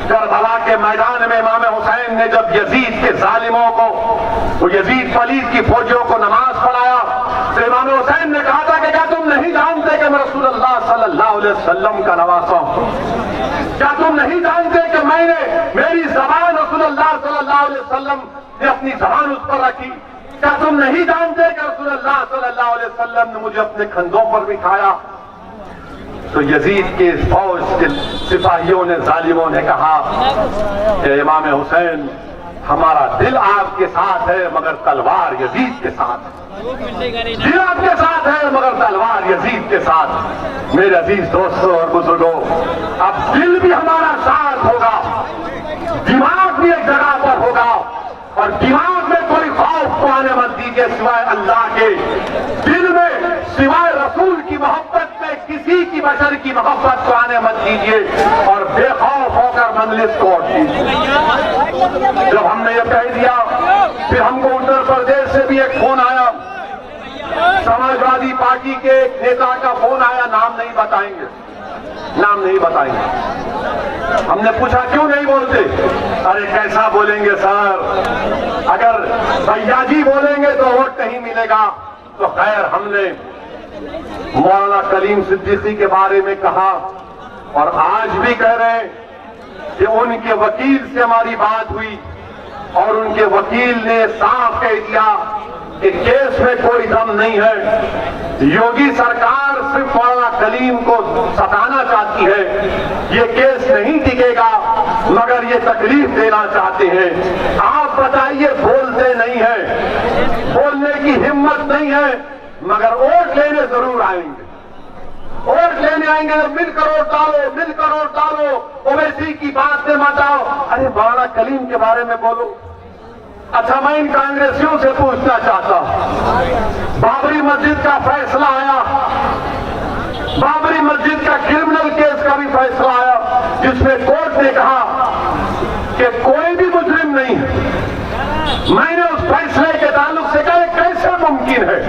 करबला के मैदान में इमाम हुसैन ने जब यजीद के जालिमों को, वो यजीद पलीद की फौजियों को नमाज पढ़ाया, तो इमाम हुसैन ने कहा था कि क्या तुम नहीं जानते कि मैं रसूलुल्लाह सल्लल्लाहु अलैहि वसल्लम का नवासा हूं? क्या तुम नहीं जानते कि मेरी जबान रसूलुल्लाह सल्लल्लाहु अलैहि वसल्लम ने अपनी जबान उस पर रखी? क्या तुम नहीं जानते कि रसूलुल्लाह सल्लल्लाहु अलैहि वसल्लम ने मुझे अपने कंधों पर बिठाया? तो यजीद के फौज के सिपाहियों ने, जालिमों ने कहा कि इमाम हुसैन, हमारा दिल आपके साथ है मगर तलवार यजीद के साथ है। दिल आपके साथ है मगर तलवार यजीद के साथ। मेरे अजीज दोस्तों और बुजुर्गों, अब दिल भी हमारा साथ होगा, दिमाग भी एक जगह पर होगा, और दिमाग में कोई खौफ को आने मत दीजिए सिवाय अल्लाह के। दिल में सिवाय रसूल की मोहब्बत में किसी की बशर की मोहब्बत को आने मत दीजिए, और बेखौफ होकर मंजिल को जब हमने ये कह दिया, फिर हमको उत्तर प्रदेश से भी एक फोन आया, समाजवादी पार्टी के एक नेता का फोन आया, नाम नहीं बताएंगे। हमने पूछा क्यों नहीं बोलते? अरे कैसा बोलेंगे सर, अगर भैया जी बोलेंगे तो वोट नहीं मिलेगा। तो खैर, हमने मौलाना कलीम सिद्दीकी के बारे में कहा, और आज भी कह रहे हैं कि उनके वकील से हमारी बात हुई, और उनके वकील ने साफ कह दिया कि केस में कोई दम नहीं है। योगी सरकार सिर्फ मौलाना कलीम को सताना चाहती है, ये केस नहीं टिकेगा, मगर ये तकलीफ देना चाहते हैं। आप बताइए, बोलते नहीं है, बोलने की हिम्मत नहीं है, मगर वोट लेने जरूर आएंगे। वोट लेने आएंगे, मिलकर वोट डालो, ओवैसी की बात से मचाओ। अरे मौलाना कलीम के बारे में बोलो। अच्छा, मैं इन कांग्रेसियों से पूछना चाहता हूं, बाबरी मस्जिद का फैसला आया, बाबरी मस्जिद का क्रिमिनल केस का भी फैसला आया, जिसमें कोर्ट ने कहा कि कोई भी मुजरिम नहीं है। मैंने उस फैसले के ताल्लुक से कहा, कैसे मुमकिन है?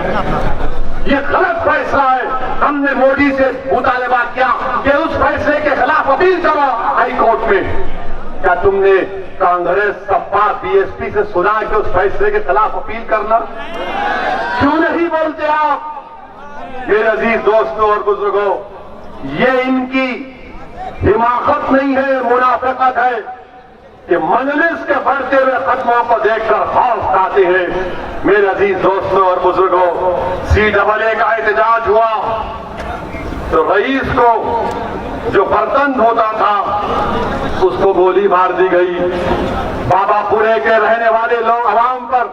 ये गलत फैसला है। हमने मोदी से मुतालबा किया कि उस फैसले के खिलाफ अपील करो हाई कोर्ट में। क्या तुमने कांग्रेस, सपा, बीएसपी से सुना कि उस फैसले के खिलाफ अपील करना? क्यों नहीं बोलते आप? मेरे अजीज दोस्तों और बुजुर्गों, ये इनकी हिमाकत नहीं है, मुनाफिकत है कि मजलिस के बढ़ते हुए खत्मों को देखकर खौफ खाते हैं। मेरे अजीज दोस्तों और बुजुर्गों, CAA का एहतजाज हुआ तो रईस को जो बर्तन धोता था उसको गोली मार दी गई। बाबापुरे के रहने वाले लोग आवाम पर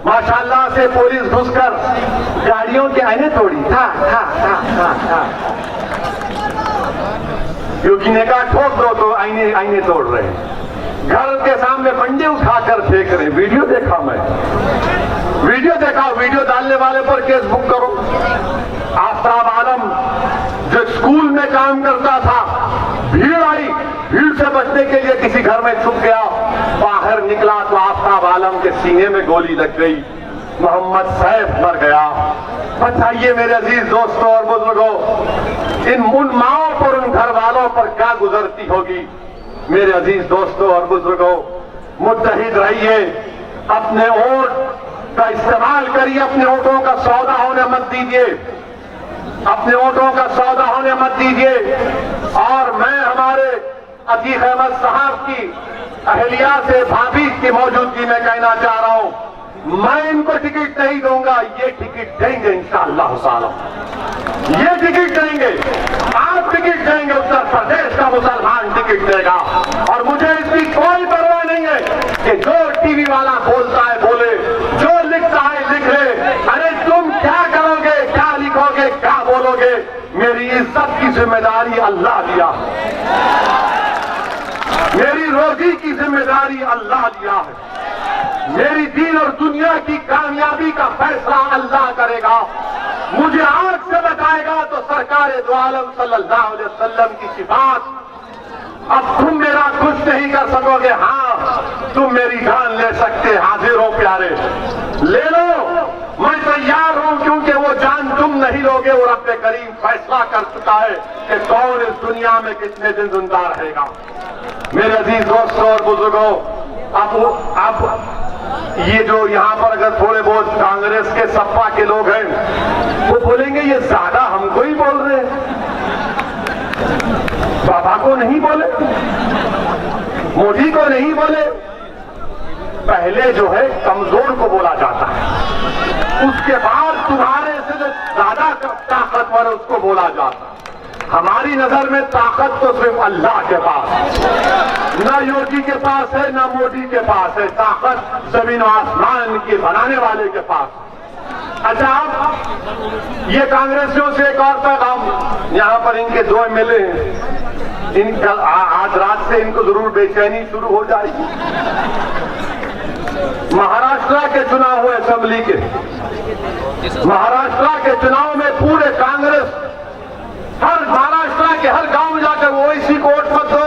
माशाल्लाह से पुलिस घुसकर गाड़ियों के आईने तोड़ी। था योगी ने कहा ठोक दो, तो आईने तोड़ रहे हैं। घर के सामने बंडे उठाकर फेंक रहे। वीडियो देखा मैं, वीडियो डालने वाले पर केस बुक करो। आफ्ताब आलम जो स्कूल में काम करता था, भीड़ आई, भीड़ से बचने के लिए किसी घर में छुप गया, बाहर निकला तो आफ्ताब आलम के सीने में गोली लग गई। मोहम्मद सैफ मर गया। बताइए मेरे अजीज दोस्तों और बुजुर्गों, उन माओं पर, उन घर वालों पर क्या गुजरती होगी। मेरे अजीज दोस्तों और बुजुर्गों, मुत्तहिद रहिए, अपने वोट का इस्तेमाल करिए, अपने वोटों का सौदा होने मत दीजिए, अपने वोटों का सौदा होने मत दीजिए। और मैं हमारे अतीक अहमद साहब की अहलिया से, भाभी की मौजूदगी में कहना चाह रहा हूं, मैं इनको टिकट नहीं दूंगा, ये टिकट देंगे इंशाअल्लाह ताला, ये टिकट देंगे, आप टिकट देंगे, उत्तर प्रदेश का मुसलमान टिकट देगा। और मुझे इसकी कोई परवाह नहीं है कि जो टीवी वाला बोलता है बोले, जो लिखता है लिख ले, अरे तुम क्या करोगे, क्या लिखोगे, क्या बोलोगे, मेरी इज्जत की जिम्मेदारी अल्लाह दिया है, मेरी रोजी की जिम्मेदारी अल्लाह दिया है, मेरी दीन और दुनिया की कामयाबी का फैसला अल्लाह करेगा। मुझे आंख से बताएगा तो सरकार दो आलम सल्लल्लाहु अलैहि वसल्लम की सिफात। अब तुम मेरा कुछ नहीं कर सकोगे, हाँ तुम मेरी जान ले सकते, हाजिर हो प्यारे, ले लो, मैं तैयार हूं, क्योंकि वो जान तुम नहीं लोगे और रब्बे करीम फैसला कर चुका है कि कौन इस दुनिया में कितने दिन जिंदा रहेगा। मेरे अजीज दोस्तों और बुजुर्गों, अब ये जो यहाँ पर अगर थोड़े बहुत कांग्रेस के सपा के लोग हैं, वो बोलेंगे ये ज्यादा हमको ही बोल रहे हैं, बाबा को नहीं बोले, मोदी को नहीं बोले। पहले जो है कमजोर को बोला जाता है, उसके बाद तुम्हारे से जो ज्यादा ताकतवर है उसको बोला जाता है। हमारी नजर में ताकत तो सिर्फ अल्लाह के पास है, ना योगी के पास है, ना मोदी के पास है, ताकत जमीन और आसमान के बनाने वाले के पास। अच्छा, आप ये कांग्रेसियों से एक और पैगाम, यहाँ पर इनके दो एमएलए हैं, आज रात से इनको जरूर बेचैनी शुरू हो जाएगी। महाराष्ट्र के चुनाव हुए असेंबली के, महाराष्ट्र के चुनाव में पूरे कांग्रेस हर महाराष्ट्र के हर गांव में जाकर ओवैसी को वोट मत दो,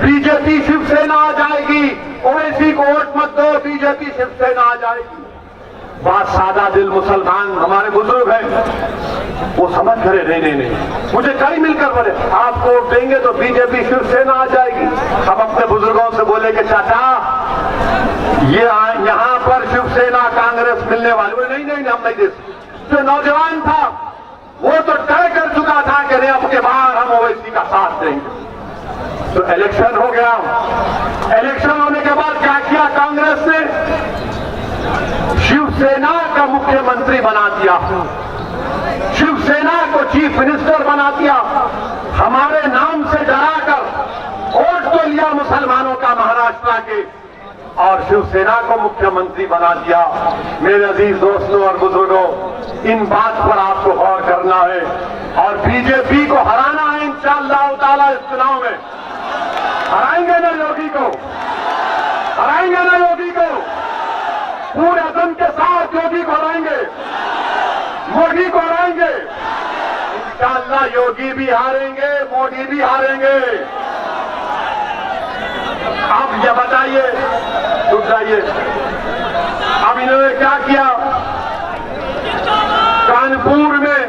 बीजेपी शिवसेना आ जाएगी, ओवैसी को वोट मत दो, बीजेपी शिवसेना आ जाएगी। बात सादा दिल मुसलमान हमारे बुजुर्ग हैं, वो समझ करे नहीं, मुझे कई मिलकर बोले आप वोट देंगे तो बीजेपी शिवसेना आ जाएगी। अब अपने बुजुर्गों से बोले कि चाचा ये यहाँ पर शिवसेना कांग्रेस मिलने वाले, बोले नहीं हम नहीं दे सकते। जो नौजवान था वो तो तय कर चुका था कि अब के बाद हम ओवैसी का साथ देंगे। तो इलेक्शन हो गया, इलेक्शन होने के बाद क्या किया कांग्रेस ने, शिवसेना का मुख्यमंत्री बना दिया, शिवसेना को चीफ मिनिस्टर बना दिया, हमारे नाम से डराकर वोट तो लिया मुसलमानों का महाराष्ट्र के, और शिवसेना को मुख्यमंत्री बना दिया। मेरे अजीज दोस्तों और बुजुर्गों, इन बात पर आपको गौर करना है और बीजेपी को हराना है इंशाअल्लाह ताला। इस चुनाव में हराएंगे ना योगी को, हराएंगे ना योगी को, पूरे अज़म के साथ योगी को हराएंगे, मोदी को हराएंगे इंशाअल्लाह। योगी भी हारेंगे, मोदी भी हारेंगे। आप ये बताइए, रुक जाइए, अब इन्होंने क्या किया कानपुर में,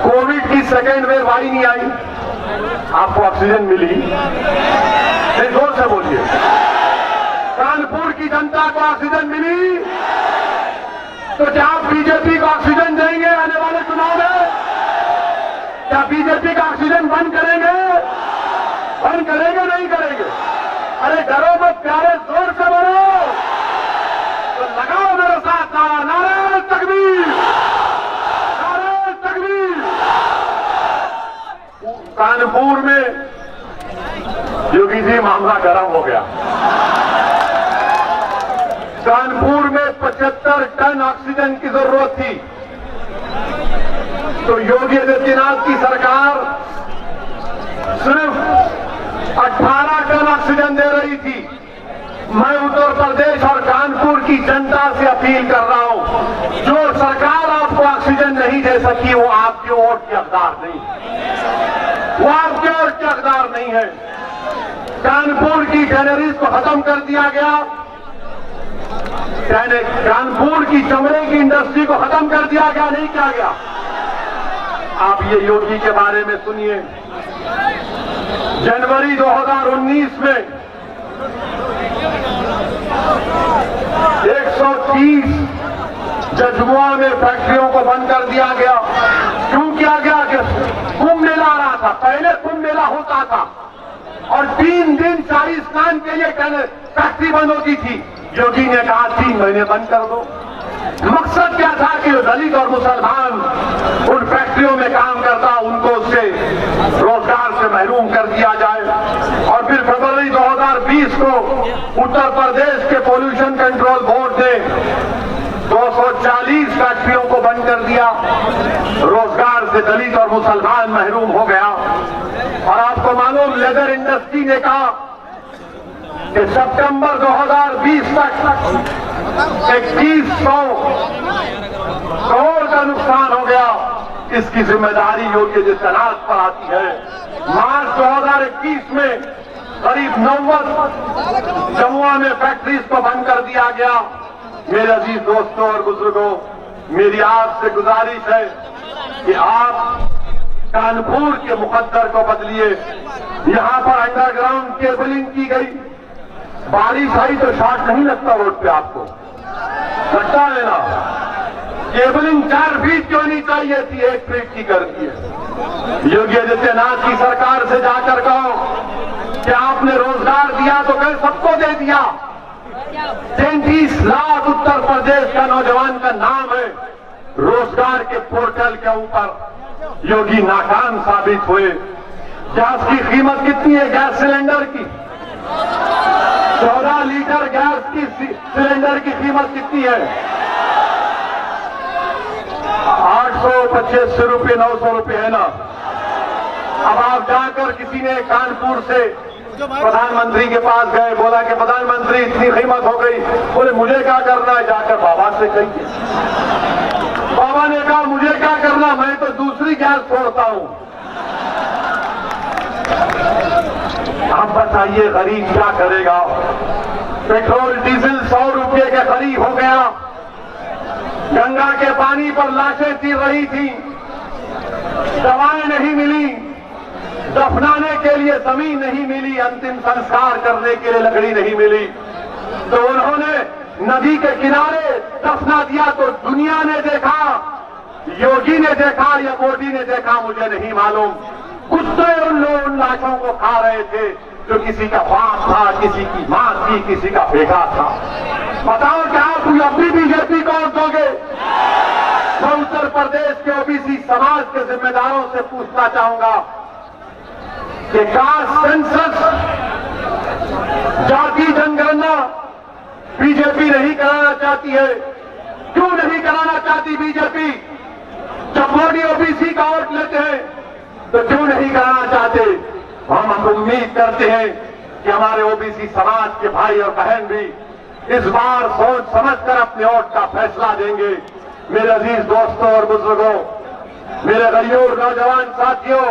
कोविड की सेकेंड वेव आई नहीं आई, आपको ऑक्सीजन मिली, जोर से बोलिए, कानपुर की जनता को ऑक्सीजन मिली, तो क्या आप बीजेपी को ऑक्सीजन देंगे आने वाले चुनाव में? क्या बीजेपी का ऑक्सीजन बंद करेंगे? बंद करेंगे नहीं करेंगे? अरे डरो मत प्यारे, जोर से बोलो, तो लगाओ मेरे साथ नारा, नारे तकबीर, नारे तकबीर। कानपुर में योगी जी मामला गर्म हो गया। कानपुर में 75 टन ऑक्सीजन की जरूरत थी, तो योगी आदित्यनाथ की सरकार सिर्फ 18 टन ऑक्सीजन दे रही थी। मैं उत्तर प्रदेश और कानपुर की जनता से अपील कर रहा हूं, नहीं दे सकी वो आपके वोट के हकदार नहीं, वो आपके वोट के हकदार नहीं है। कानपुर की टैनरीज को खत्म कर दिया गया, कानपुर की चमड़े की इंडस्ट्री को खत्म कर दिया गया, नहीं किया गया। आप ये योगी के बारे में सुनिए। जनवरी 2019 में 130 जजमुआ में फैक्ट्रियों को बंद कर दिया गया। क्यों किया गया? कि कुंभ मेला आ रहा था, पहले कुंभ मेला होता था और 3 दिन शाही स्नान के लिए फैक्ट्री बंद होती थी। योगी ने कहा 3 महीने बंद कर दो। मकसद क्या था कि दलित और मुसलमान उन फैक्ट्रियों में काम करता, उनको उससे रोजगार से महरूम कर दिया जाए। और फिर फरवरी 2020 को उत्तर प्रदेश के पोल्यूशन कंट्रोल बोर्ड ने 240 फैक्ट्रियों को बंद कर दिया। रोजगार से दलित और मुसलमान महरूम हो गया। और आपको मालूम, लेदर इंडस्ट्री ने कहा कि सितंबर 2020 तक 2100 करोड़ का नुकसान हो गया। इसकी जिम्मेदारी योगी जिस अनाज पर आती है। मार्च 2021 में करीब 90 जमुआ में फैक्ट्रीज को बंद कर दिया गया। मेरे अजीज दोस्तों और बुजुर्गों, मेरी आपसे गुजारिश है कि आप कानपुर के मुकद्दर को बदलिए। यहां पर अंडरग्राउंड केबलिंग की गई। बारिश आई तो शॉर्ट नहीं लगता रोड पे, आपको लगता है ना? केबलिंग 4 फीट क्यों नहीं चाहिए थी, 1 फीट की कर दी है। योगी आदित्यनाथ की सरकार से जाकर कहो कि आपने रोजगार दिया तो कहीं सबको दे दिया। 33 लाख उत्तर प्रदेश का नौजवान का नाम है रोजगार के पोर्टल के ऊपर। योगी नाकाम साबित हुए। गैस की कीमत कितनी है? गैस सिलेंडर की 14 लीटर गैस की सिलेंडर की कीमत कितनी है? 825 रुपये, 900 रुपये है ना। अब आप जाकर किसी ने कानपुर से प्रधानमंत्री के पास गए, बोला कि प्रधानमंत्री इतनी कीमत हो गई। बोले मुझे क्या करना है, जाकर बाबा से कहिए। बाबा ने कहा मुझे क्या करना, मैं तो दूसरी गैस छोड़ता हूं। आप बताइए गरीब क्या करेगा? पेट्रोल डीजल 100 रुपये के करीब हो गया। गंगा के पानी पर लाशें चीर रही थी, दवाएं नहीं मिली, दफनाने के लिए जमीन नहीं मिली, अंतिम संस्कार करने के लिए लकड़ी नहीं मिली। तो उन्होंने नदी के किनारे दफना दिया। तो दुनिया ने देखा, योगी ने देखा या मोदी ने देखा, मुझे नहीं मालूम। कुछ तो उन लाशों को खा रहे थे जो किसी का बाप था, किसी की मां थी, किसी का बेटा था। बताओ क्या आप अभी बीजेपी को वोट दोगे? मैं उत्तर प्रदेश के ओबीसी समाज के जिम्मेदारों से पूछना चाहूंगा कि कास्ट सेंसस, जाति जनगणना बीजेपी नहीं कराना चाहती है। क्यों नहीं कराना चाहती बीजेपी? जब मोदी ओबीसी का वोट लेते हैं तो क्यों नहीं कराना चाहते? हम उम्मीद करते हैं कि हमारे ओबीसी समाज के भाई और बहन भी इस बार सोच समझकर अपने वोट का फैसला देंगे। मेरे अजीज दोस्तों और बुजुर्गों, मेरे गरीब नौजवान साथियों,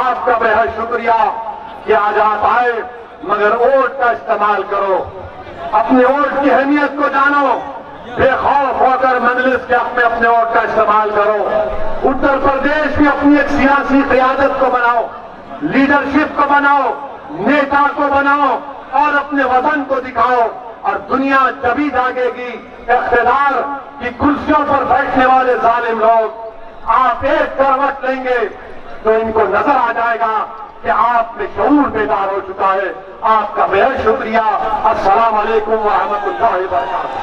आपका बेहद शुक्रिया कि आज आप आए, मगर वोट का इस्तेमाल करो, अपने वोट की अहमियत को जानो, बेखौफ होकर मजलिस के हक में अपने वोट का इस्तेमाल करो। उत्तर प्रदेश में अपनी एक सियासी क़ियादत को बनाओ, लीडरशिप को बनाओ, नेता को बनाओ और अपने वतन को दिखाओ। और दुनिया तभी जागेगी, इख्तियार की कुर्सियों पर बैठने वाले जालिम लोग आप एक करवट लेंगे तो इनको नजर आ जाएगा कि आप में शऊर बेदार हो चुका है। आपका बेहद शुक्रिया। अस्सलाम वालेकुम व रहमतुल्लाहि व बरकातहू।